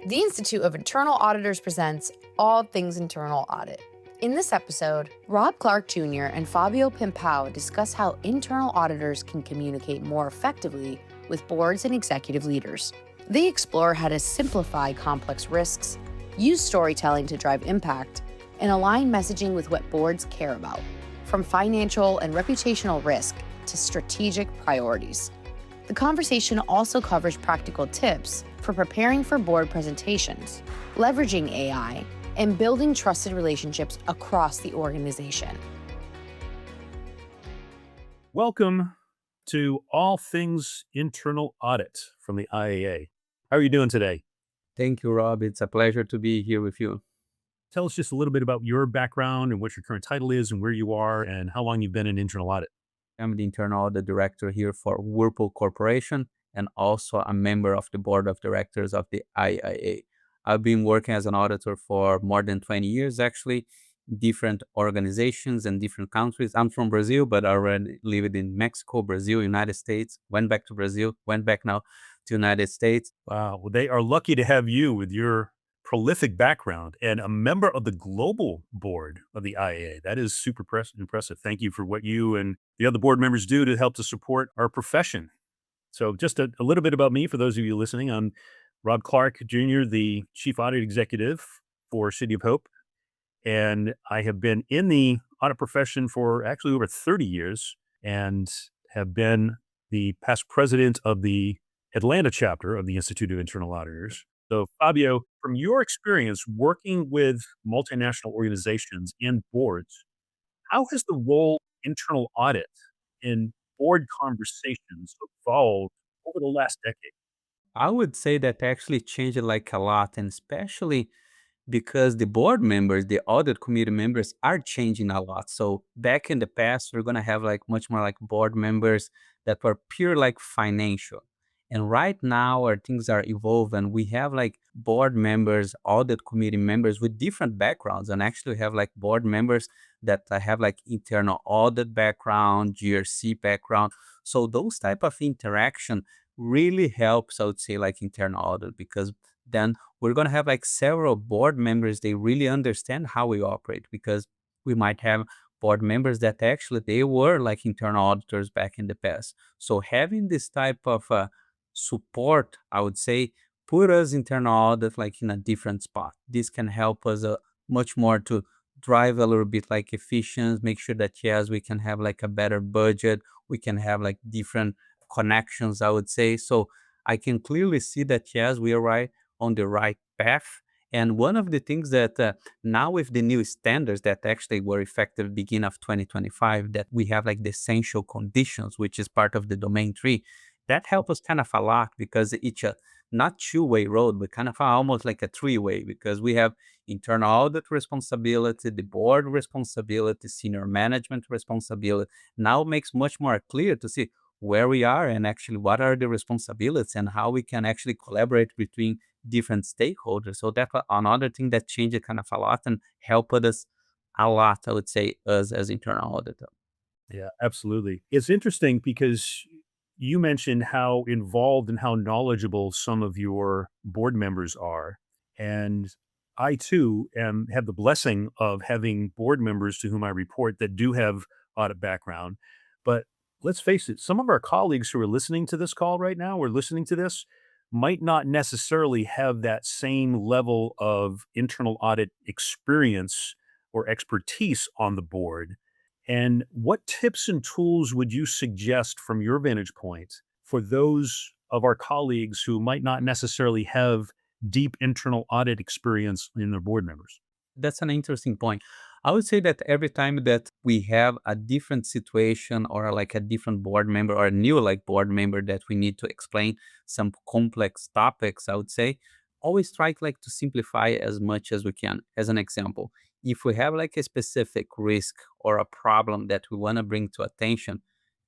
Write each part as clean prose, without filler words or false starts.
The Institute of Internal Auditors presents All Things Internal Audit. In this episode, Rob Clark Jr. and Fábio Pimpão discuss how internal auditors can communicate more effectively with boards and executive leaders. They explore how to simplify complex risks, use storytelling to drive impact, and align messaging with what boards care about, from financial and reputational risk to strategic priorities. The conversation also covers practical tips for preparing for board presentations, leveraging AI, and building trusted relationships across the organization. Welcome to All Things Internal Audit from the IAA. How are you doing today? Thank you, Rob. It's a pleasure to be here with you. Tell us just a little bit about your background and what your current title is and where you are and how long you've been in internal audit. I'm the internal audit director here for Whirlpool Corporation and also a member of the board of directors of the IIA. I've been working as an auditor for more than 20 years, actually, different organizations and different countries. I'm from Brazil, but I already lived in Mexico, Brazil, United States, went back to Brazil, went back now to United States. Wow. Well, they are lucky to have you with your prolific background and a member of the global board of the IAA. That is super impressive. Thank you for what you and the other board members do to help to support our profession. So just a little bit about me for those of you listening. I'm Rob Clark Jr., the Chief Audit Executive for City of Hope. And I have been in the audit profession for actually over 30 years and have been the past president of the Atlanta chapter of the Institute of Internal Auditors. So Fábio, from your experience working with multinational organizations and boards, how has the role of internal audit in board conversations evolved over the last decade? I would say that actually changed like a lot, and especially because the board members, the audit committee members are changing a lot. So back in the past, we're gonna have like much more like board members that were pure like financial. And right now our things are evolving. We have like board members, audit committee members with different backgrounds, and actually we have like board members that have like internal audit background, GRC background. So those type of interaction really helps, I would say, like internal audit, because then we're going to have like several board members. They really understand how we operate, because we might have board members that actually they were like internal auditors back in the past. So having this type of support, I would say, put us internal audit like in a different spot. This can help us much more to drive a little bit like efficiency, make sure that yes, we can have like a better budget, we can have like different connections, I would say. So I can clearly see that yes, we are right on the right path. And one of the things that now with the new standards that actually were effective beginning of 2025, that we have like the essential conditions, which is part of the domain 3, that help us kind of a lot, because it's a not two-way road, but kind of almost like a three-way, because we have internal audit responsibility, the board responsibility, senior management responsibility. Now it makes much more clear to see where we are and actually what are the responsibilities and how we can actually collaborate between different stakeholders. So that's another thing that changed kind of a lot and helped us a lot, I would say, us as internal auditor. Yeah, absolutely. It's interesting because you mentioned how involved and how knowledgeable some of your board members are. And I too have the blessing of having board members to whom I report that do have audit background. But let's face it, some of our colleagues who are listening to this call right now or listening to this might not necessarily have that same level of internal audit experience or expertise on the board. And what tips and tools would you suggest from your vantage point for those of our colleagues who might not necessarily have deep internal audit experience in their board members? That's an interesting point. I would say that every time that we have a different situation or like a different board member or a new like board member that we need to explain some complex topics, I would say always try like to simplify as much as we can. As an example, if we have like a specific risk or a problem that we want to bring to attention,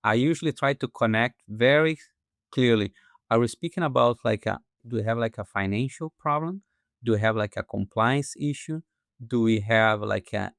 I usually try to connect very clearly. Are we speaking about like a, do we have like a financial problem? Do we have like a compliance issue? Do we have like a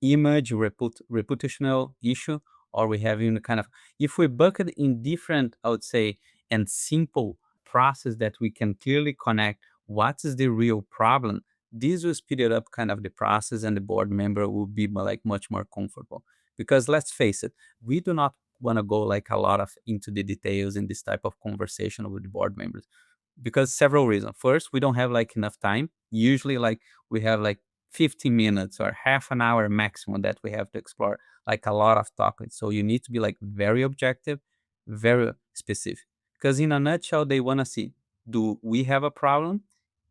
image reputational issue, or we have in kind of, if we bucket in different, I would say, and simple process that we can clearly connect what is the real problem, this will speed it up kind of the process, and the board member will be like much more comfortable. Because let's face it, we do not want to go like a lot of into the details in this type of conversation with the board members, because several reasons. First, we don't have like enough time. Usually like we have like 15 minutes or half an hour maximum that we have to explore like a lot of topics. So you need to be like very objective, very specific. Because in a nutshell, they want to see, do we have a problem?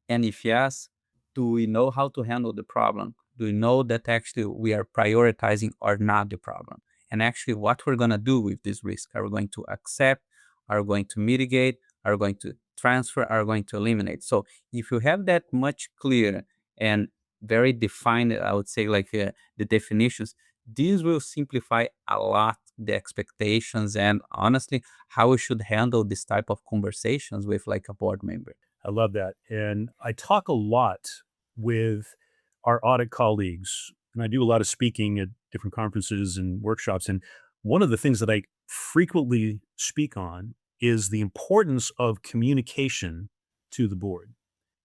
And if yes, do we know how to handle the problem? Do we know that actually we are prioritizing or not the problem? And actually what we're going to do with this risk? Are we going to accept? Are we going to mitigate? Are we going to transfer? Are we going to eliminate? So if you have that much clear and very defined, I would say like the definitions, this will simplify a lot the expectations and honestly how we should handle this type of conversations with like a board member. I love that. And I talk a lot with our audit colleagues, and I do a lot of speaking at different conferences and workshops. And one of the things that I frequently speak on is the importance of communication to the board.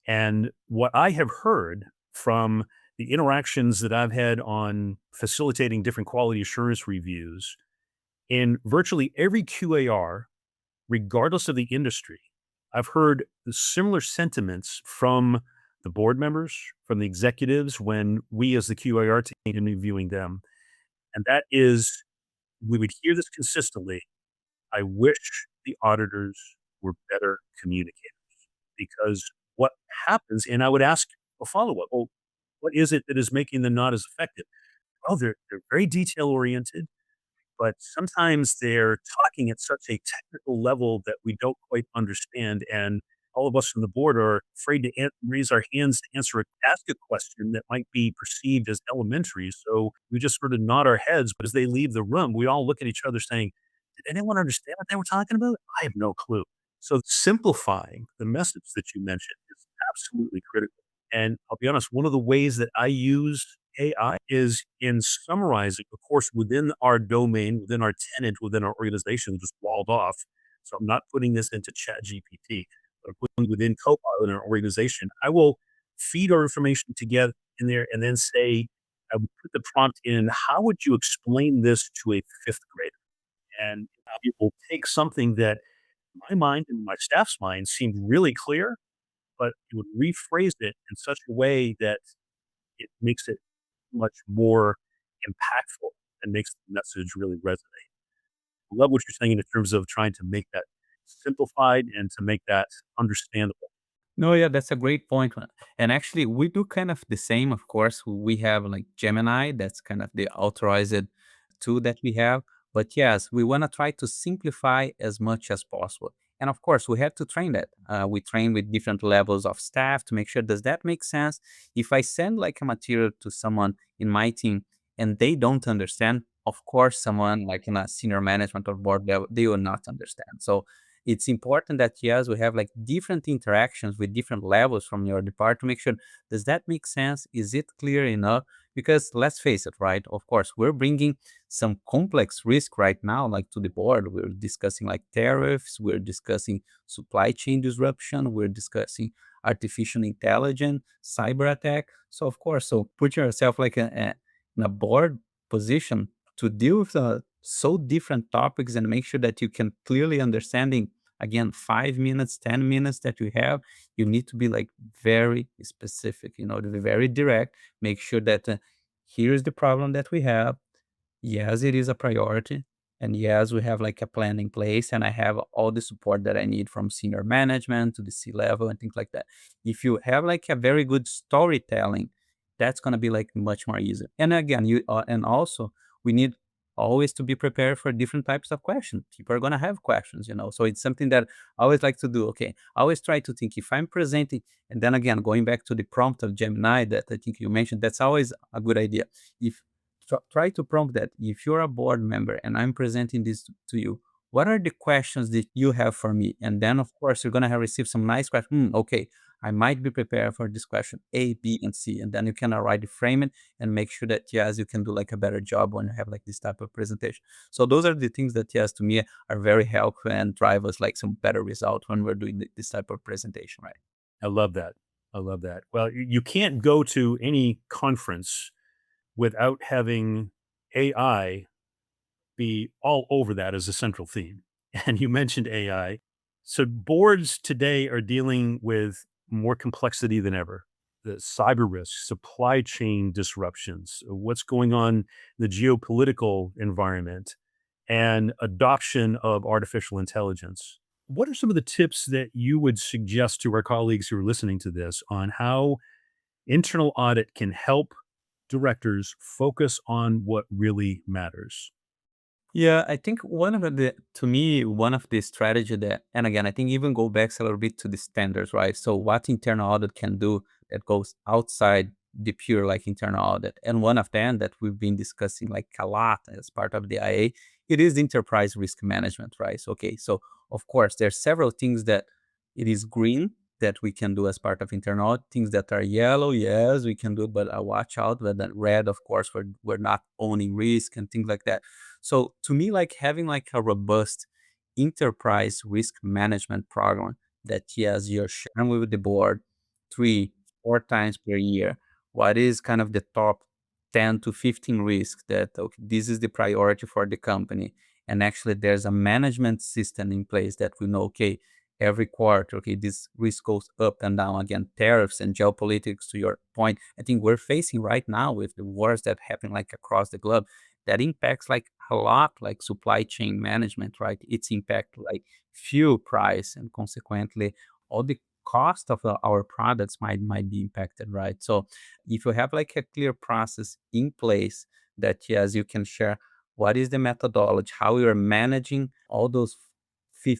And what I have heard from the interactions that I've had on facilitating different quality assurance reviews in virtually every QAR, regardless of the industry, I've heard the similar sentiments from the board members, from the executives when we as the QAR team interviewing them. And that is, we would hear this consistently. I wish the auditors were better communicators because what happens, and I would ask a follow up, well, what is it that is making them not as effective? Oh, they're very detail oriented, but sometimes they're talking at such a technical level that we don't quite understand. And all of us on the board are afraid to raise our hands to ask a question that might be perceived as elementary. So we just sort of nod our heads. But as they leave the room, we all look at each other saying, did anyone understand what they were talking about? I have no clue. So simplifying the message that you mentioned is absolutely critical. And I'll be honest, one of the ways that I use AI is in summarizing, of course, within our domain, within our tenant, within our organization, just walled off. So I'm not putting this into Chat GPT, but I'm putting within Copilot in our organization. I will feed our information together in there and then say, I would put the prompt in, how would you explain this to a fifth grader? And it will take something that my mind and my staff's mind seemed really clear, but it would rephrase it in such a way that it makes it much more impactful and makes the message really resonate. I love what you're saying in terms of trying to make that simplified and to make that understandable. No, yeah, that's a great point. And actually, we do kind of the same. Of course, we have like Gemini, that's kind of the authorized tool that we have. But yes, we want to try to simplify as much as possible. And of course, we have to train that. We train with different levels of staff to make sure, does that make sense? If I send like a material to someone in my team and they don't understand, of course, someone like in a senior management or board level, they will not understand. So it's important that yes, we have like different interactions with different levels from your department to make sure, does that make sense? Is it clear enough? Because let's face it, right? Of course, we're bringing some complex risk right now, like to the board. We're discussing like tariffs, we're discussing supply chain disruption, we're discussing artificial intelligence, cyber attack. So of course, so put yourself like in a board position to deal with so different topics and make sure that you can clearly understanding, again, 5 minutes, 10 minutes that you have, you need to be like very specific, to be very direct, make sure that here's the problem that we have. Yes, it is a priority. And yes, we have like a plan in place, and I have all the support that I need from senior management to the C level and things like that. If you have like a very good storytelling, that's going to be like much more easy. And again, and also we need always to be prepared for different types of questions. People are going to have questions. So it's something that I always like to do. Okay, I always try to think if I'm presenting, and then again, going back to the prompt of Gemini that I think you mentioned, that's always a good idea. If try to prompt that. If you're a board member and I'm presenting this to you, what are the questions that you have for me? And then, of course, you're going to have received some nice questions. Okay, I might be prepared for this question A, B, and C. And then you can already frame it and make sure that, yes, you can do like a better job when you have like this type of presentation. So those are the things that, yes, to me are very helpful and drive us like some better result when we're doing this type of presentation, right? I love that. I love that. Well, you can't go to any conference without having AI be all over that as a central theme. And you mentioned AI. So boards today are dealing with more complexity than ever. The cyber risks, supply chain disruptions, what's going on in the geopolitical environment, and adoption of artificial intelligence. What are some of the tips that you would suggest to our colleagues who are listening to this on how internal audit can help directors focus on what really matters? Yeah, I think one of the to me, one of the strategy that, and again, I think even go back a little bit to the standards, right? So what internal audit can do that goes outside the pure like internal audit. And one of them that we've been discussing like a lot as part of the IA, it is enterprise risk management, right? So, okay, so of course there's several things that it is green that we can do as part of internal audit, things that are yellow, yes, we can do it, but watch out, but that red, of course, we're not owning risk and things like that. So to me, like having like a robust enterprise risk management program that yes, you're sharing with the board 3, 4 times per year. What is kind of the top 10 to 15 risks that okay, this is the priority for the company. And actually there's a management system in place that we know, okay, every quarter, okay, this risk goes up and down. Again, tariffs and geopolitics to your point. I think we're facing right now with the wars that happen like across the globe that impacts like a lot like supply chain management, right? It's impact like fuel price and consequently all the cost of our products might be impacted, right? So if you have like a clear process in place that yes, you can share what is the methodology, how you're managing all those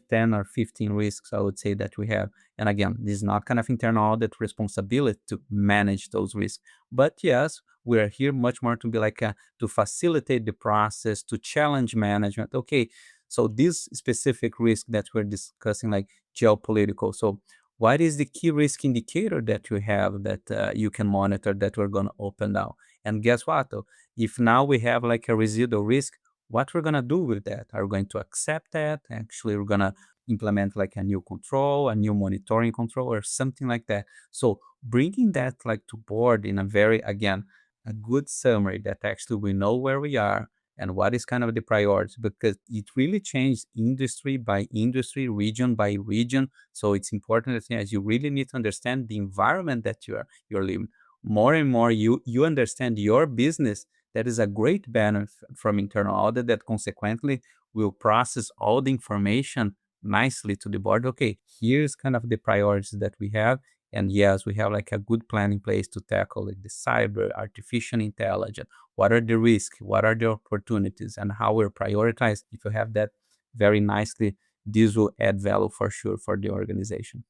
10 or 15 risks, I would say that we have. And again, this is not kind of internal audit responsibility to manage those risks. But yes, we're here much more to be like to facilitate the process, to challenge management. Okay, so this specific risk that we're discussing, like geopolitical. So what is the key risk indicator that you have that you can monitor that we're going to open now? And guess what? Though? If now we have like a residual risk, what we're going to do with that? Are we going to accept that? Actually, we're going to implement like a new control, a new monitoring control, or something like that. So bringing that like to board in a very, again, a good summary that actually we know where we are and what is kind of the priorities because it really changed industry by industry, region by region. So it's important that as you really need to understand the environment that you're living. More and more you understand your business. That is a great benefit from internal audit that consequently will process all the information nicely to the board. Okay, here's kind of the priorities that we have. And yes, we have like a good plan in place to tackle like the cyber, artificial intelligence. What are the risks? What are the opportunities? And how we're prioritized. If you have that very nicely, this will add value for sure for the organization.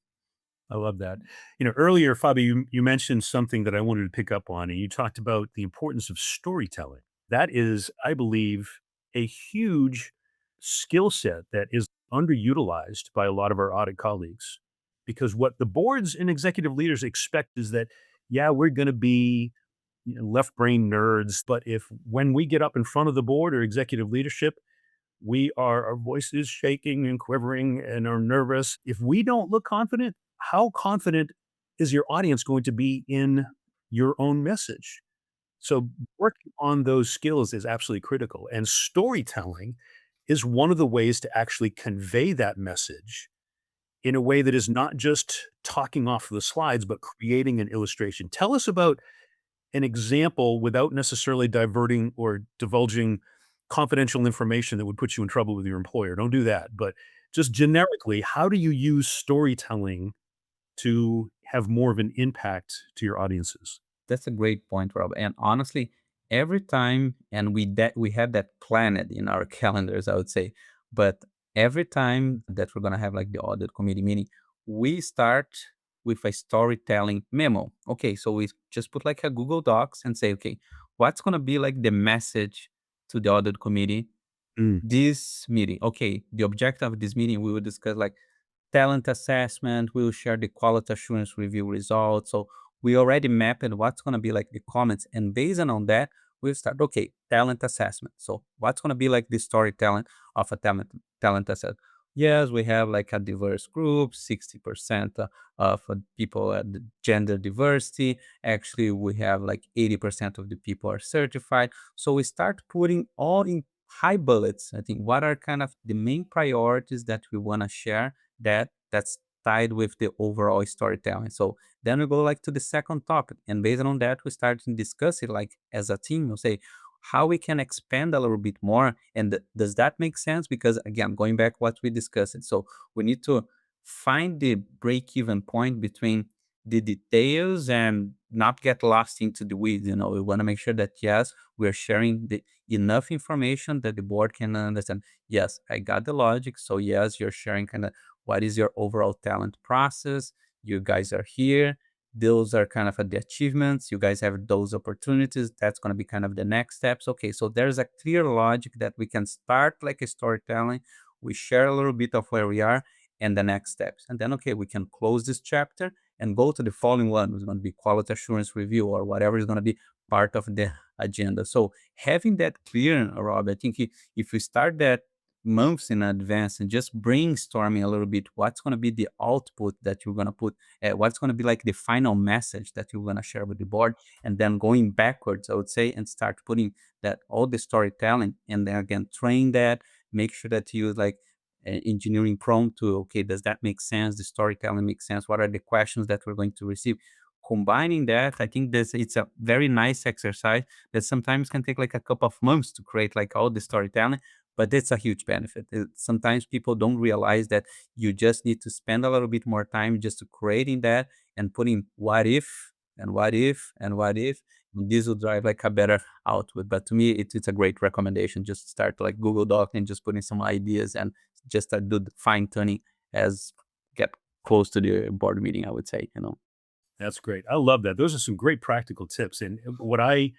I love that. Earlier, Fabio, you mentioned something that I wanted to pick up on, and you talked about the importance of storytelling. That is, I believe, a huge skill set that is underutilized by a lot of our audit colleagues. Because what the boards and executive leaders expect is that, yeah, we're going to be left brain nerds, but if when we get up in front of the board or executive leadership, our voices shaking and quivering and are nervous. If we don't look confident, how confident is your audience going to be in your own message? So working on those skills is absolutely critical. And storytelling is one of the ways to actually convey that message in a way that is not just talking off the slides, but creating an illustration. Tell us about an example without necessarily diverting or divulging confidential information that would put you in trouble with your employer. Don't do that. But just generically, how do you use storytelling to have more of an impact to your audiences? That's a great point, Rob. And honestly, every time, and we had that planned in our calendars, I would say, but every time that we're gonna have like the audit committee meeting, we start with a storytelling memo. Okay, so we just put like a Google Docs and say, okay, what's gonna be like the message to the audit committee Mm, this meeting? Okay, the objective of this meeting, we will discuss like talent assessment, we'll share the quality assurance review results. So we already mapped what's going to be like the comments. And based on that, we'll start, okay, talent assessment. So what's going to be like the storytelling of a talent assessment? yes, we have like a diverse group, 60% of people at the gender diversity. Actually, we have like 80% of the people are certified. So we start putting all in high bullets. I think what are kind of the main priorities that we want to share that's tied with the overall storytelling. So then we go like to the second topic. And based on that, we start to discuss it like as a team. We'll say, how we can expand a little bit more, and does that make sense? Because again, going back what we discussed, so we need to find the break even point between the details and not get lost into the weeds. We want to make sure that yes, we're sharing the enough information that the board can understand. Yes, I got the logic. So yes, you're sharing kind of what is your overall talent process. You guys are here, those are kind of the achievements. You guys have those opportunities. That's going to be kind of the next steps. Okay, so there's a clear logic that we can start like a storytelling. We share a little bit of where we are and the next steps. And then, okay, we can close this chapter and go to the following one, which is going to be quality assurance review or whatever is going to be part of the agenda. So having that clear, Rob, I think if we start that months in advance and just brainstorming a little bit what's going to be the output that you're going to put, what's going to be like the final message that you're going to share with the board, and then going backwards, I would say, and start putting that all the storytelling, and then again train that, make sure that you like engineering prompt to, okay, does that make sense? The storytelling makes sense. What are the questions that we're going to receive? Combining that, I think this it's a very nice exercise that sometimes can take like a couple of months to create like all the storytelling, but it's a huge benefit. Sometimes people don't realize that you just need to spend a little bit more time just to creating that and putting what if and what if and what if. And this will drive like a better output. But to me, it's a great recommendation. Just start like Google Doc and just putting some ideas and just do the fine tuning as get close to the board meeting, I would say. That's great. I love that. Those are some great practical tips. And what I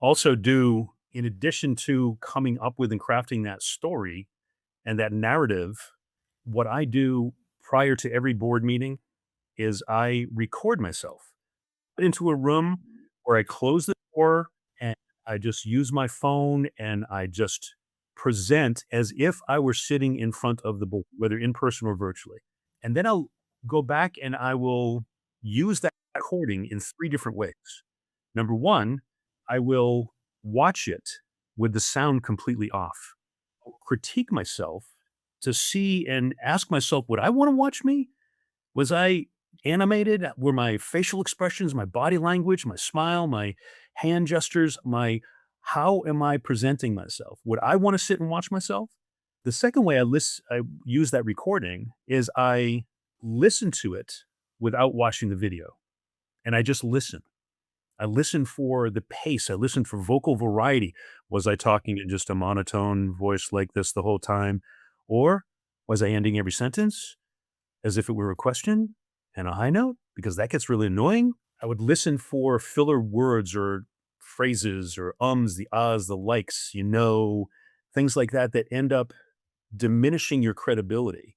also do, in addition to coming up with and crafting that story and that narrative, what I do prior to every board meeting is I record myself into a room where I close the door and I just use my phone and I just present as if I were sitting in front of the board, whether in person or virtually. And then I'll go back and I will use that recording in 3 different ways. Number 1, I will watch it with the sound completely off. I'll critique myself to see and ask myself, would I wanna watch me? Was I animated? Were my facial expressions, my body language, my smile, my hand gestures, my how am I presenting myself? Would I wanna sit and watch myself? The second way I use that recording is I listen to it without watching the video, and I just listen. I listen for the pace, I listen for vocal variety. Was I talking in just a monotone voice like this the whole time? Or was I ending every sentence as if it were a question and a high note? Because that gets really annoying. I would listen for filler words or phrases or ums, the ahs, the likes, things like that that end up diminishing your credibility.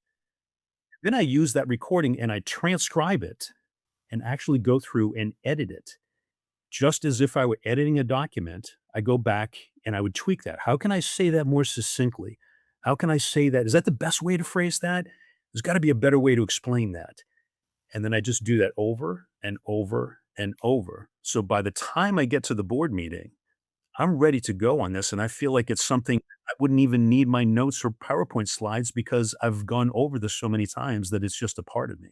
Then I use that recording and I transcribe it and actually go through and edit it. Just as if I were editing a document, I go back and I would tweak that. How can I say that more succinctly? How can I say that? Is that the best way to phrase that? There's got to be a better way to explain that. And then I just do that over and over and over. So by the time I get to the board meeting, I'm ready to go on this. And I feel like it's something I wouldn't even need my notes or PowerPoint slides because I've gone over this so many times that it's just a part of me.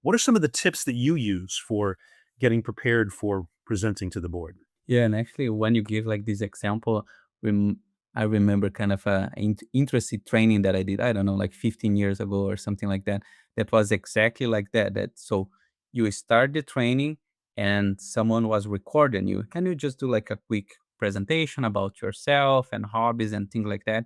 What are some of the tips that you use for getting prepared for presenting to the board? Yeah, and actually, when you give like this example, I remember kind of a interesting training that I did. I don't know, like 15 years ago or something like that. That was exactly like that. That so you start the training and someone was recording you. Can you just do like a quick presentation about yourself and hobbies and things like that?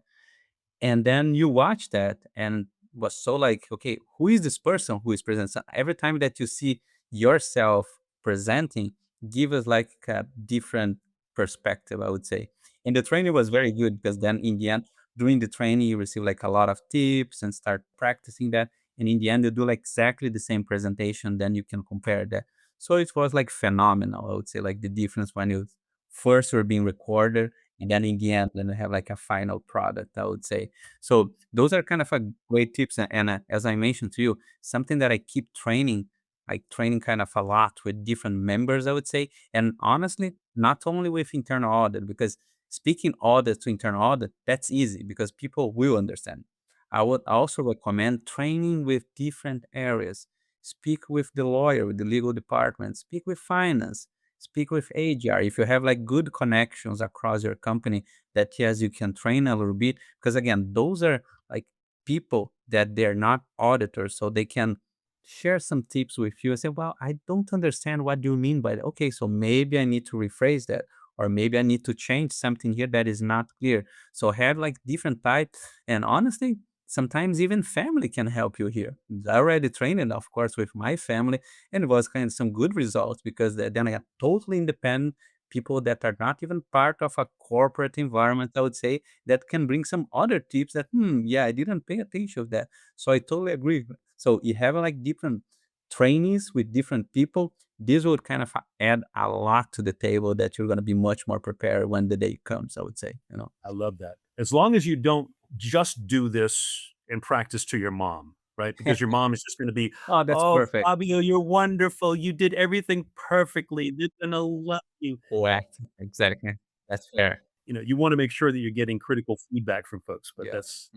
And then you watch that and was so like, okay, who is this person who is presenting? So every time that you see yourself presenting, give us like a different perspective, I would say. And the training was very good because then in the end, during the training, you receive like a lot of tips and start practicing that. And in the end, you do like exactly the same presentation, then you can compare that. So it was like phenomenal, I would say, like the difference when you first were being recorded and then in the end, then we have like a final product, I would say. So those are kind of a great tips. And as I mentioned to you, something that I keep training, like training kind of a lot with different members, I would say. And honestly, not only with internal audit, because speaking audit to internal audit, that's easy because people will understand. I would also recommend training with different areas. Speak with the lawyer, with the legal department, speak with finance, speak with HR. If you have like good connections across your company, that yes, you can train a little bit. Because again, those are like people that they're not auditors, so they can share some tips with you and say, well, I don't understand what you mean by that. Okay, so maybe I need to rephrase that, or maybe I need to change something here that is not clear. So have like different types. And honestly, sometimes even family can help you here. I already trained, of course, with my family, and it was kind of some good results because then I got totally independent people that are not even part of a corporate environment, I would say, that can bring some other tips that, yeah, I didn't pay attention of that. So I totally agree. So you have like different trainees with different people. This would kind of add a lot to the table that you're going to be much more prepared when the day comes, I would say, you know. I love that. As long as you don't just do this in practice to your mom, right? Because your mom is just gonna be, Oh, that's "Oh, perfect. Fabio, you're wonderful. You did everything perfectly. They're gonna love you." Correct. Exactly. That's fair. You wanna make sure that you're getting critical feedback from folks, but Yeah. that's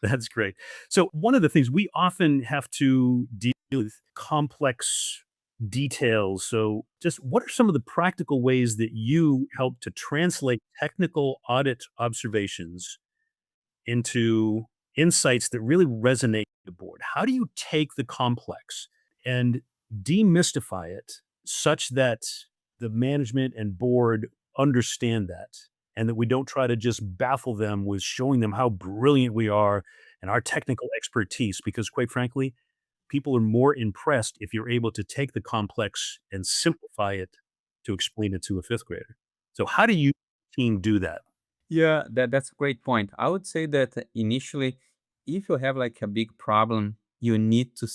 that's great. So, one of the things we often have to deal with complex details. So, just what are some of the practical ways that you help to translate technical audit observations into insights that really resonate with the board? How do you take the complex and demystify it such that the management and board understand that and that we don't try to just baffle them with showing them how brilliant we are and our technical expertise? Because quite frankly, people are more impressed if you're able to take the complex and simplify it to explain it to a fifth grader. So how do you team do that? Yeah, that's a great point. I would say that initially, if you have like a big problem, you need to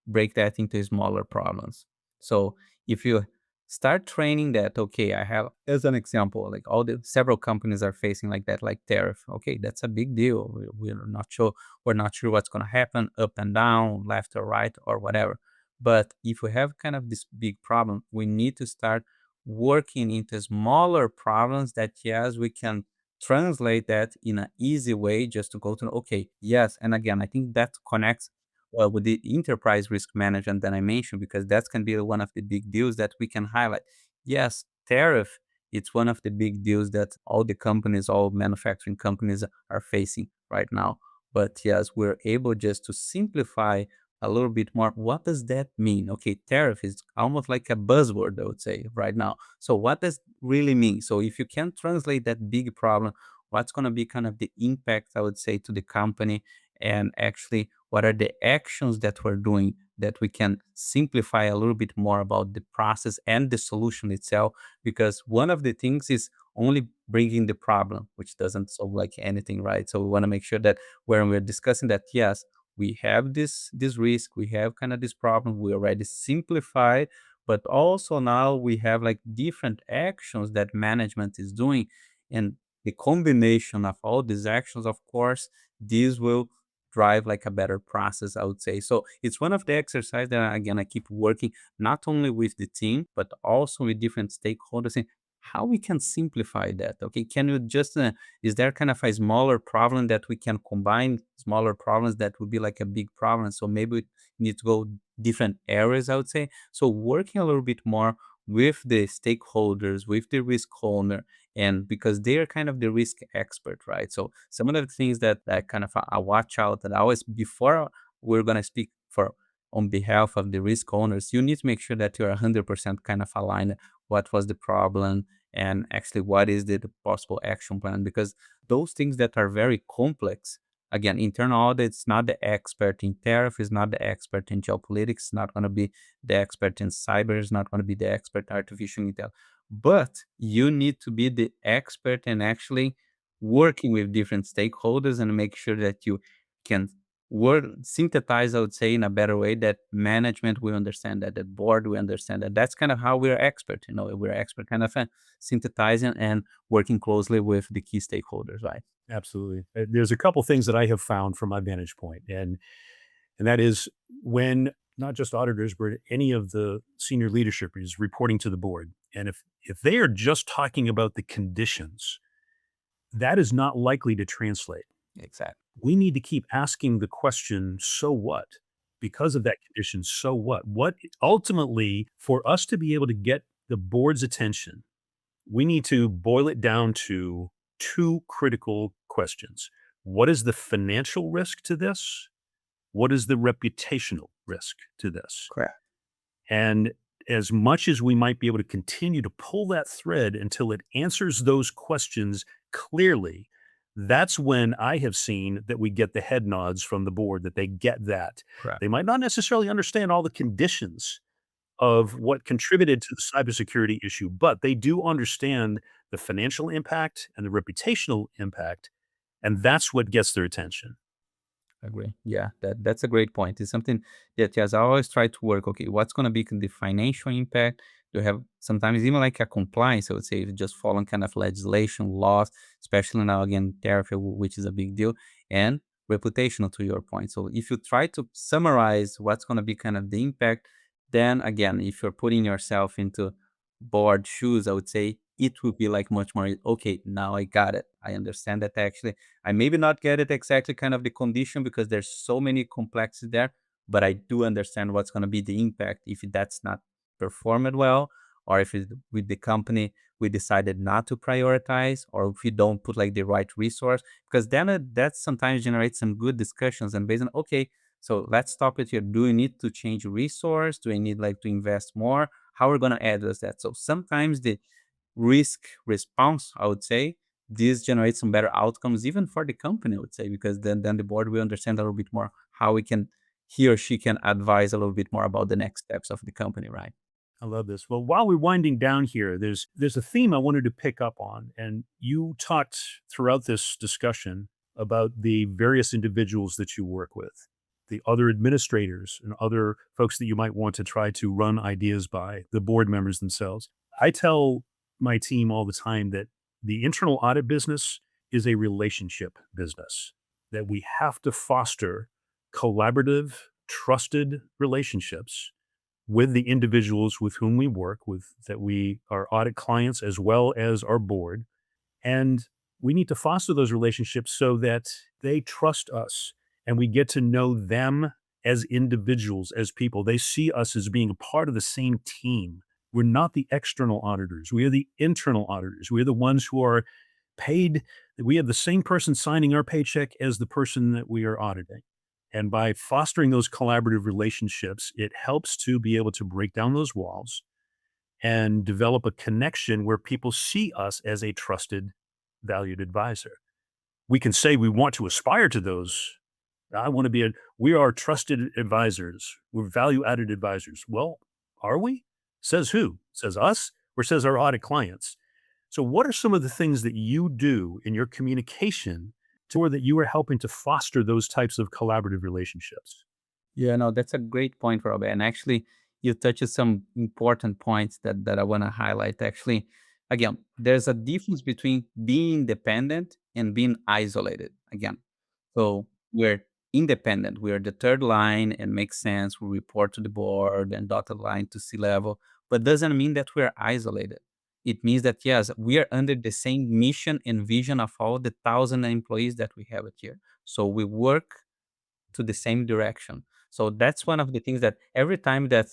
break that into smaller problems. So if you start training that, okay, I have as an example, like all the several companies are facing like that, like tariff. Okay, that's a big deal. We're not sure what's gonna happen, up and down, left or right, or whatever. But if we have kind of this big problem, we need to start working into smaller problems that yes, we can translate that in an easy way just to go to okay, yes. And again, I think that connects well with the enterprise risk management that I mentioned, because that can be one of the big deals that we can highlight. Yes, tariff, it's one of the big deals that all the companies, all manufacturing companies are facing right now. But yes, we're able just to simplify a little bit more. What does that mean? Okay, tariff is almost like a buzzword, I would say, right now. So what does really mean? So if you can translate that big problem, what's going to be kind of the impact, I would say, to the company, and actually what are the actions that we're doing that we can simplify a little bit more about the process and the solution itself? Because one of the things is only bringing the problem, which doesn't solve like anything, right? So we want to make sure that when we're discussing that, yes, we have this risk, we have kind of this problem, we already simplify, but also now we have like different actions that management is doing, and the combination of all these actions, of course, this will drive like a better process, I would say. So it's one of the exercise that again I keep working not only with the team but also with different stakeholders and how we can simplify that. Okay, can you just is there kind of a smaller problem that we can combine smaller problems that would be like a big problem, so maybe we need to go different areas, I would say. So working a little bit more with the stakeholders, with the risk owner, and because they are kind of the risk expert, right? So some of the things that kind of I watch out that I always before we're gonna speak for on behalf of the risk owners, you need to make sure that you're 100% kind of aligned. What was the problem? And actually, what is the possible action plan? Because those things that are very complex, again, internal audit is not the expert in tariff, is not the expert in geopolitics, not going to be the expert in cyber, is not going to be the expert in artificial intelligence. But you need to be the expert in actually working with different stakeholders and make sure that you can word synthesize, I would say, in a better way that management will understand, that the board will understand that. That's kind of how we're expert. We're expert kind of synthesizing and working closely with the key stakeholders, right? Absolutely. There's a couple things that I have found from my vantage point, and that is when not just auditors, but any of the senior leadership is reporting to the board, and if they are just talking about the conditions, that is not likely to translate. Exactly. We need to keep asking the question, so what? Because of that condition, so what? What ultimately, for us to be able to get the board's attention, we need to boil it down to two critical questions. What is the financial risk to this? What is the reputational risk to this? Correct. And as much as we might be able to continue to pull that thread until it answers those questions clearly, that's when I have seen that we get the head nods from the board, that they get that. Correct. They might not necessarily understand all the conditions of what contributed to the cybersecurity issue, but they do understand the financial impact and the reputational impact, and that's what gets their attention. Agree. Yeah, that's a great point. It's something that, yes, I always try to work. Okay, what's going to be the financial impact? Do you have sometimes even like a compliance? I would say just following kind of legislation, laws, especially now again tariff, which is a big deal, and reputational to your point. So if you try to summarize what's going to be kind of the impact, then again, if you're putting yourself into board shoes, I would say it would be like much more okay. Now I got it. I understand that actually I maybe not get it exactly kind of the condition because there's so many complexities there, but I do understand what's going to be the impact if that's not performed well, or if it, with the company we decided not to prioritize, or if we don't put like the right resource, because then that sometimes generates some good discussions and based on okay, so let's stop it here. Do we need to change resource? Do we need like to invest more? How we're going to address that? So sometimes the risk response, I would say, this generates some better outcomes even for the company, I would say, because then the board will understand a little bit more how he or she can advise a little bit more about the next steps of the company, right? I love this. Well, while we're winding down here, there's a theme I wanted to pick up on, and you talked throughout this discussion about the various individuals that you work with, the other administrators and other folks that you might want to try to run ideas by, the board members themselves. I tell my team all the time that the internal audit business is a relationship business, that we have to foster collaborative, trusted relationships with the individuals with whom we work with, that we are audit clients as well as our board. And we need to foster those relationships so that they trust us and we get to know them as individuals, as people. They see us as being a part of the same team. We're not the external auditors. We are the internal auditors. We are the ones who are paid. We have the same person signing our paycheck as the person that we are auditing. And by fostering those collaborative relationships, it helps to be able to break down those walls and develop a connection where people see us as a trusted, valued advisor. We can say we want to aspire to those. We are trusted advisors. We're value added advisors. Well, are we? Says who? Says us or says our audit clients? So, what are some of the things that you do in your communication to where that you are helping to foster those types of collaborative relationships? Yeah, no, that's a great point, Rob. And actually, you touched some important points that I want to highlight. Actually, again, there's a difference between being independent and being isolated. Again, so we're independent. We are the third line and makes sense. We report to the board and dotted line to C-level, but doesn't mean that we're isolated. It means that yes, we are under the same mission and vision of all the 1,000 employees that we have here. So we work to the same direction. So that's one of the things that every time that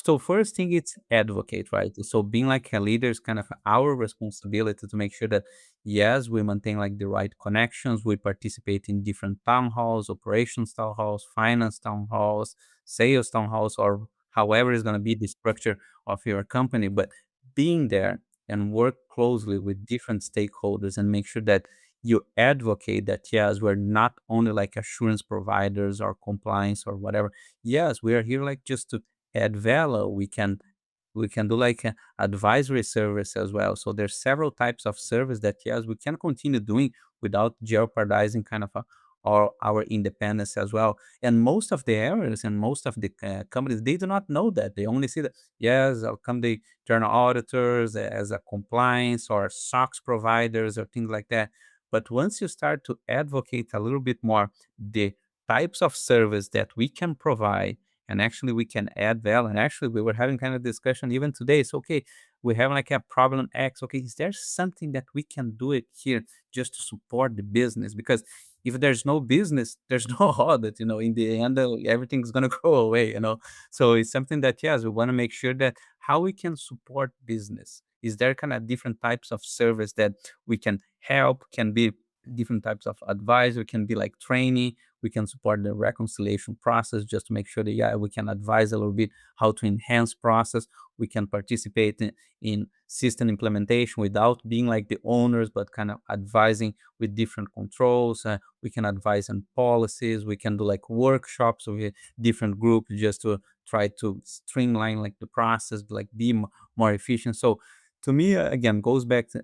so first thing it's advocate, right? So being like a leader is kind of our responsibility to make sure that yes, we maintain like the right connections, we participate in different town halls, operations town halls, finance town halls, sales town halls, or however is going to be the structure of your company, but being there and work closely with different stakeholders and make sure that you advocate that yes, we're not only like assurance providers or compliance or whatever. Yes, we are here like just to add value. We can do like a advisory service as well. So there's several types of service that yes, we can continue doing without jeopardizing kind of our independence as well. And most of the areas and most of the companies, they do not know that. They only see that, yes, I'll come the internal auditors as a compliance or SOX providers or things like that. But once you start to advocate a little bit more the types of service that we can provide, and actually we can add value. And actually we were having kind of discussion even today. It's okay, we have like a problem X. Okay, is there something that we can do it here just to support the business? Because if there's no business, there's no audit, in the end, everything's going to go away. So it's something that, yes, we want to make sure that how we can support business. Is there kind of different types of service that we can help, can be different types of advice, we can be like training, we can support the reconciliation process just to make sure that, yeah, we can advise a little bit how to enhance process. We can participate in system implementation without being like the owners, but kind of advising with different controls. We can advise on policies. We can do like workshops with different groups just to try to streamline like the process, like be more efficient. So to me, again, goes back to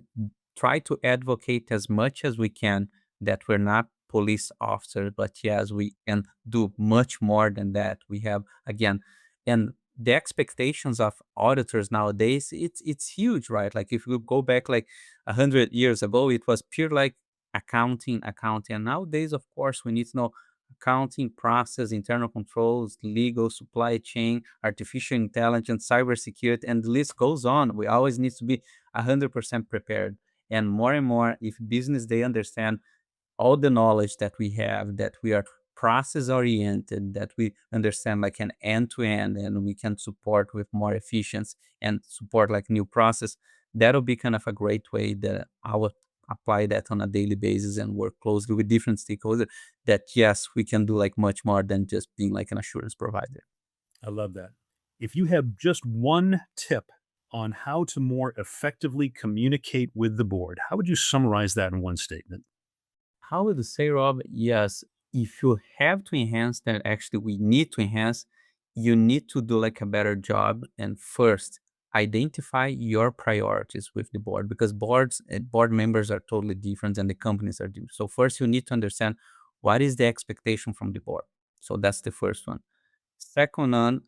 try to advocate as much as we can that we're not police officers, but yes, we can do much more than that. We have, again, and the expectations of auditors nowadays, it's huge, right? Like if you go back like 100 years ago, it was pure like accounting. And nowadays, of course, we need to know accounting, process, internal controls, legal, supply chain, artificial intelligence, cybersecurity, and the list goes on. We always need to be 100% prepared. And more, if business, they understand all the knowledge that we have, that we are process oriented, that we understand like an end to end, and we can support with more efficiency and support like new process, that'll be kind of a great way that I would apply that on a daily basis and work closely with different stakeholders, that yes, we can do like much more than just being like an assurance provider. I love that. If you have just one tip on how to more effectively communicate with the board, how would you summarize that in one statement? How would you say, Rob? Yes, if you have to enhance that, actually, we need to enhance, you need to do like a better job. And first, identify your priorities with the board, because board members are totally different and the companies are different. So first, you need to understand what is the expectation from the board. So that's the first one. Second one,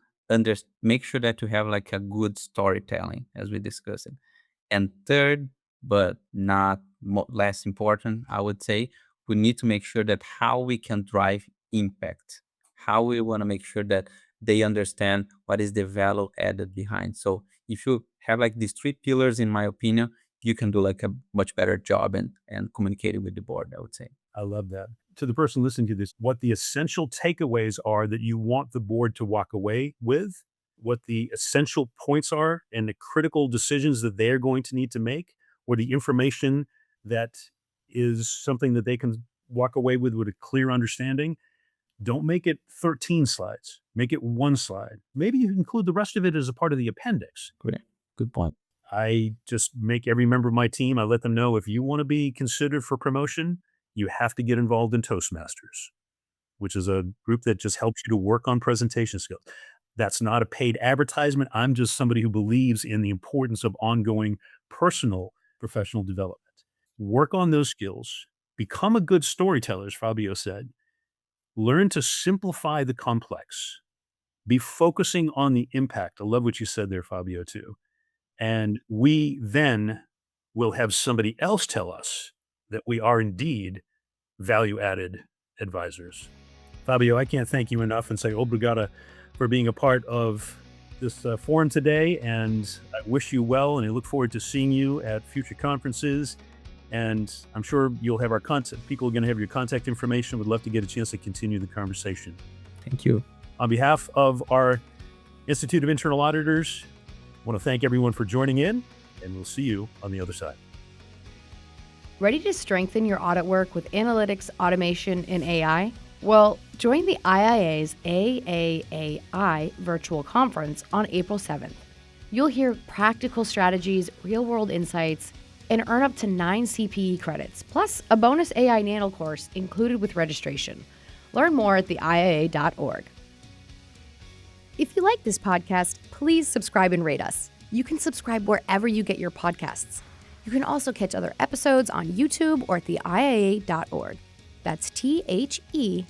make sure that you have like a good storytelling, as we discussed. And third, but not less important, I would say, we need to make sure that how we can drive impact, how we want to make sure that they understand what is the value added behind. So if you have like these three pillars, in my opinion, you can do like a much better job and communicating with the board, I would say. I love that. To the person listening to this, what the essential takeaways are that you want the board to walk away with, what the essential points are and the critical decisions that they're going to need to make, or the information that is something that they can walk away with a clear understanding. Don't make it 13 slides. Make it one slide. Maybe you include the rest of it as a part of the appendix. Good point. I just make every member of my team, I let them know if you want to be considered for promotion, you have to get involved in Toastmasters, which is a group that just helps you to work on presentation skills. That's not a paid advertisement. I'm just somebody who believes in the importance of ongoing personal professional development. Work on those skills. Become a good storyteller, as Fabio said. Learn to simplify the complex. Be focusing on the impact. I love what you said there, Fabio, too. And we then will have somebody else tell us that we are indeed value-added advisors. Fabio, I can't thank you enough and say obrigado for being a part of this forum today, and I wish you well, and I look forward to seeing you at future conferences. And I'm sure you'll have our contact. People are going to have your contact information. Would love to get a chance to continue the conversation. Thank you. On behalf of our Institute of Internal Auditors, I want to thank everyone for joining in, and we'll see you on the other side. Ready to strengthen your audit work with analytics, automation, and AI? Well, join the IIA's AAAI virtual conference on April 7th. You'll hear practical strategies, real-world insights, and earn up to 9 CPE credits, plus a bonus AI Nano course included with registration. Learn more at theiaa.org. If you like this podcast, please subscribe and rate us. You can subscribe wherever you get your podcasts. You can also catch other episodes on YouTube or at theiaa.org. That's THEIIA.org.